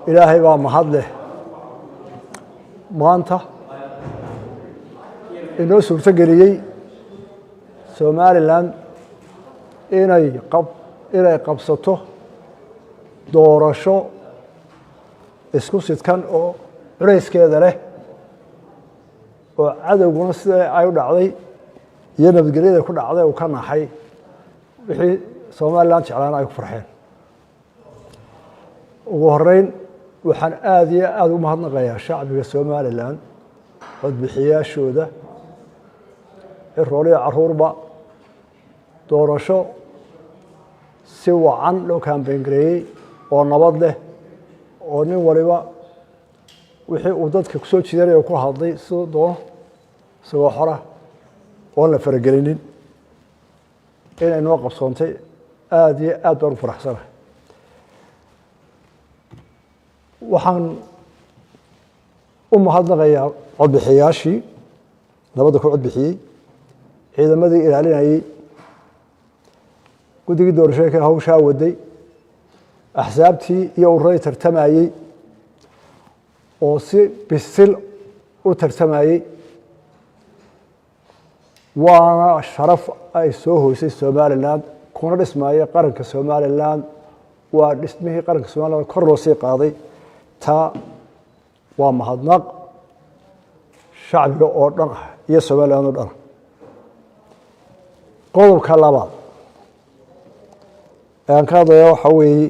إلهي baa mahad leh maanta inoo suurto geliyey Somaliland inay qabsato doorasho isku sidkan oo culayskeeda leh oo cadawguna sida ay u dhacday iyo nabadgelyada ku dhacday uu ka naxay wixii Somaliland jeclaan ay ku farxeen ugu horeyn waxaan aad iyo aad u mahadnaqayaa shacbiga Somaliland codbixiyaashooda rooliya caruurba doorasho si wacan loo campaign gareeyay oo nabad leh oo nin waliba wixii uu dadka ku soo jiidanay oo ku hadlay sidoo doono soo xora oo la faragelinin inay noo qabsoontay aad iyo aad baan u faraxsanahay waxaan u mahadnaqayaa codbixiyaashii nabadda ku codbixiyey ciidamadii ilaalinayay guddigii doorashooyinka hawshaa waday axsaabtii iyo ururadii tartamayey oo si bisil u tartamayey waana sharaf ay soo hoysay Somaliland kuna dhismaayay qaranka Somaliland waa dhismihii qaranka Somaliland kor loo sii qaaday taa waa mahadnaq shacbiga oo dhan ah iyo Somaliland oo dhan qodobka labaad aan ka hadlayo waxa weeye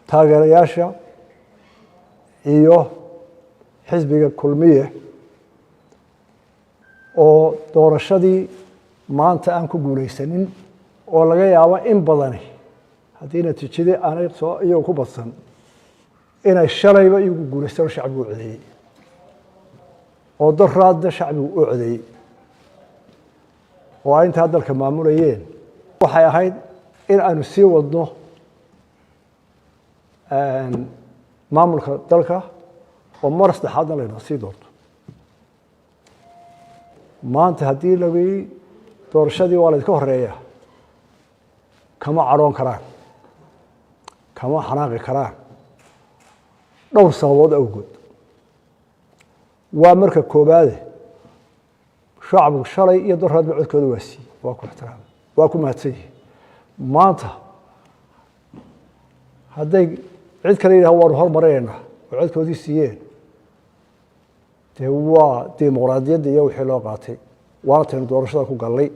taageerayaasha iyo xisbiga kulmiye oo doorashadii maanta aan ku guuleysanin oo laga yaabo in badani haddii natiijadii aanay soo iyagu ku badsan inay shalayba iyagu guuleystaan shacbigu u codeeyey oo daraadda shacbigu u codeeyey oo ay intaa dalka maamulayeen waxay ahayd in aanu sii wadno maamulka dalka oo mar saddexaadna layna sii doorto maanta haddii lagu doorashadii waa laydka horeeya kama cadhoon karaan kama xanaaqi karaan dhowr sababood awgood waa marka koobaade shacbigu shalay iyo daraadba codkooda waa siiyey waa ku ixtiraamay waa ku mahadsan yihiin maanta hadday cid kale yidhaha waanu hormarinaynaa oo codkoodii siiyeen dee waa dimuqraadiyadda iyo wixii loo qaatay waana taynu doorashada ku gallay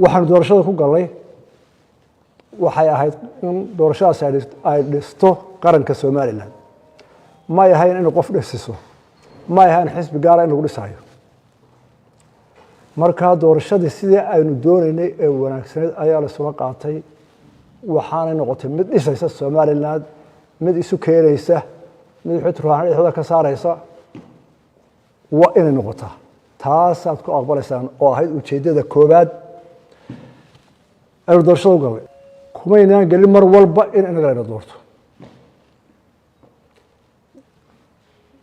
waxaanu doorashada ku gallay waxay ahayd in doorashadaas ay dhisto qaranka Somaliland may ahayn in qof dhisiso may ahayn xisbi gaar ah in lagu dhisayo marka doorashadii sidii aynu doonaynay ee wanaagsaneed ayaa la soo qaatay waxaana noqotay mid dhisaysa Somaliland mid isu keenaysa mid xitruuhan dhexda ka saaraysa waa inay noqotaa taasaad ku aqbalaysaan oo ahayd ujeedada koobaad aynu doorashada u galay kumaynaan gelin mar walba in inaga layna doorto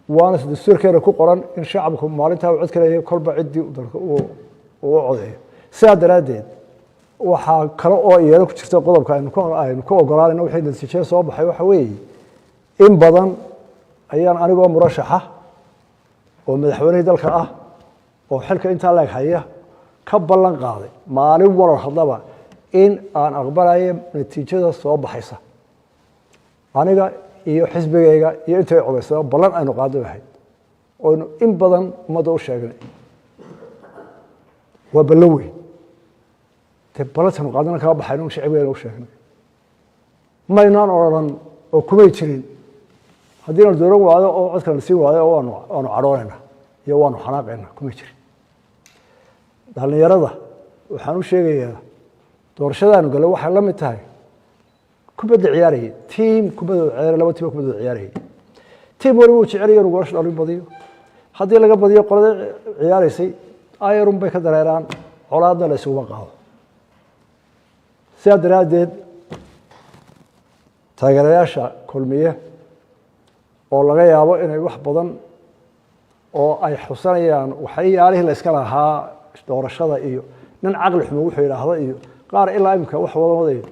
waana dastuurkeena ku qoran in shacabku maalintaa uu cod ka leeyahay kolba ciddii dalka uu codeeyo sidaa daraaddeed waxaa kale oo iyada ku jirta qodobka aynu ku ogolaanayno wixii natiijada soo baxay waxa weeye in badan ayaan anigoo murashaxa oo madaxweynihii dalka ah oo xilka intaa laag haya ka ballan qaaday maalin warar hadlaba in aan aqbalayo natiijada soo baxaysa aniga iyo xisbigayga iyo intay codeysay ballan aynu qaado ahayd oo in badan ummadda u sheegnay waa ballan weyn ballantan qaadana kama baxayno shacbigeena u sheegnay maynaan odhan oo kumay jirin haddii la dooran waayo oo codka la siin waayo waanu cadhoonayna iyo waanu xanaaqayna kumay jirin dhalinyarada waxaan u sheegayaa doorashadaanu galay waxay la mid tahay kubadda ciyaarayay tiim kubadda ciyaarayay laba tiim kubadda ciyaarayay tiim waliba uu jecel yahay inuu goolasho dhalin badiyo haddii laga badiyo qolada ciyaaraysay ayarun bay ka dareeraan colaadna la isugu qaado sidaa daraaddeed taageerayaasha kulmiye oo laga yaabo inay wax badan oo ay xusanayaan waxyaalihii la iska lahaa doorashada iyo nin caqli xumo wuxuu yidhaahdo iyo qaar ilaa imika wax wada wadayo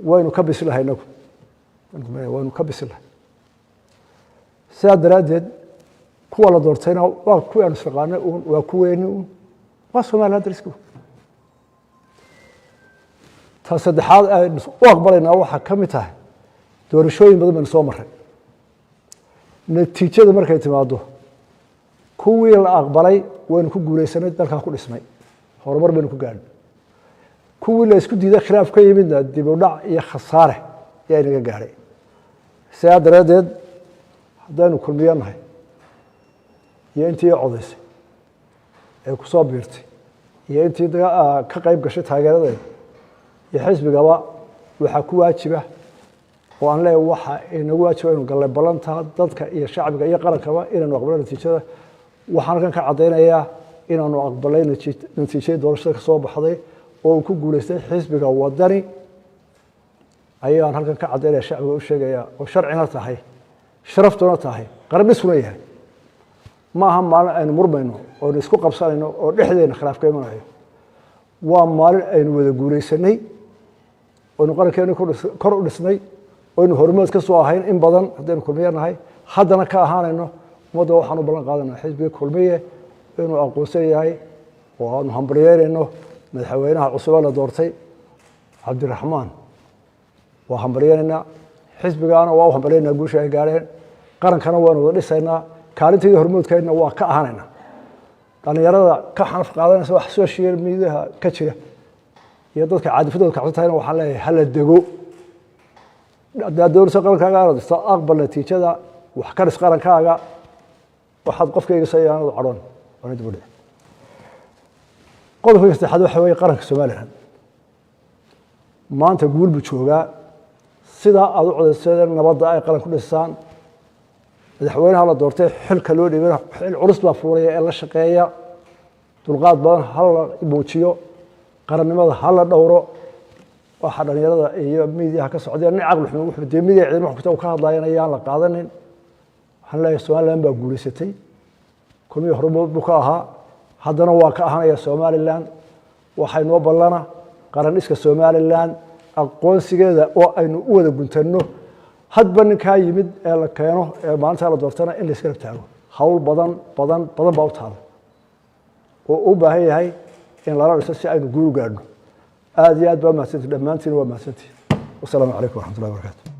waynu ka bisi lahay inagu waynu ka bisi lahay sidaa daraaddeed kuwa la doortayna waa kuwii aanu isnaqaanay uun waa kuweeni uun waa Soomaaliland dariska ta saddexaad aynu u aqbalaynaa waxaa ka mid tahay doorashooyin badan baynu soo marray natiijada markay timaado kuwii la aqbalay waynu ku guulaysanay dalkaa ku dhismay horumar baynu ku gaadhnay kuwii la isku diiday khilaaf ka yimidna dib u dhac iyo khasaare ayaa inaga gaadhay sidaa daraaddeed haddaynu kulmiyo nahay iyo intii codaysay ee ku soo biirtay iyo intii ka qayb gashay taageeradeeda iyo xisbigaba waxaa ku waajiba oo aan leeyahay waxa inagu waajiba inuu gallay ballantaa dadka iyo shacbiga iyo qarankaba inaanu aqbalno natiijada waxaan halkan ka caddaynayaa inaanu aqbalay natiijadii doorashada ka soo baxday oo uu ku guulaystay xisbiga wadani ayaan halkan ka caddaynaya shacbiga u sheegaya oo sharcina tahay sharaftuna tahay qaran dhisuna yahay ma aha maalin aynu murmayno oo isku qabsanayno oo dhexdeena khilaaf ka imanayo waa maalin aynu wada guulaysanay oo qarankeenu kor u dhisnay oo aynu horumar ka soo ahayn in badan haddaynu kulmiye nahay haddana ka ahaanayno ummadda waxaan u ballan qaadanaa xisbiga kulmiye inuu aqoonsan yahay oo aanu hambalyeynayno madaxweynaha cusub la doortay cabdiraxmaan waa hambalyeynayna xisbigaana waa u hambalyeynaa guusha ay gaareen qarankana waanu wada dhisaynaa kaalinteedii hormoodkeedna waa ka ahaanaynaa dhalinyarada ka xanaf qaadanaysa wax social mediaha ka jira iyo dadka caadifadooda kacsan tahayna waxaan leeyahay hala dego haddaad doonayso qarankaaga aad dhisto aqbal natiijada wax ka dhis qarankaaga waxaad qofkayga sayaanadu cadhoon waana dib u dhici qodobka saddexaad waxa weeye qaranka Soomaaliland maanta guul buu joogaa sidaa aad u codaysadeen nabadda ay qaran ku dhisaan madaxweynaha la doortay xilka loo dhiibay xil culus baa fuulaya ee la shaqeeya dulqaad badan hal la muujiyo qarannimada hal la dhowro waxa dhalinyarada iyo miidiyaha ka socdeen nin caqli xumo wuxuu deemidii ciidan wax ku ka hadlayaan ayaan la qaadanin waxaan leeyahay Soomaaliland baa guulaysatay kulmiye horumar buu ka ahaa haddana waa ka ahaanaya Soomaaliland waxay noo ballana qaran iska Soomaaliland aqoonsigeeda oo aynu u wada guntanno hadba ninkaa yimid ee la keeno ee maalinta la doortana in la iska taago hawl badan baa u taala oo u baahan yahay in lala dhiso si aynu guul gaadhno aad iyo aad baa mahadsantihiin dhammaantiin waa mahadsantihiin wassalaamu calaykum waraxmatullahi wabarakaatu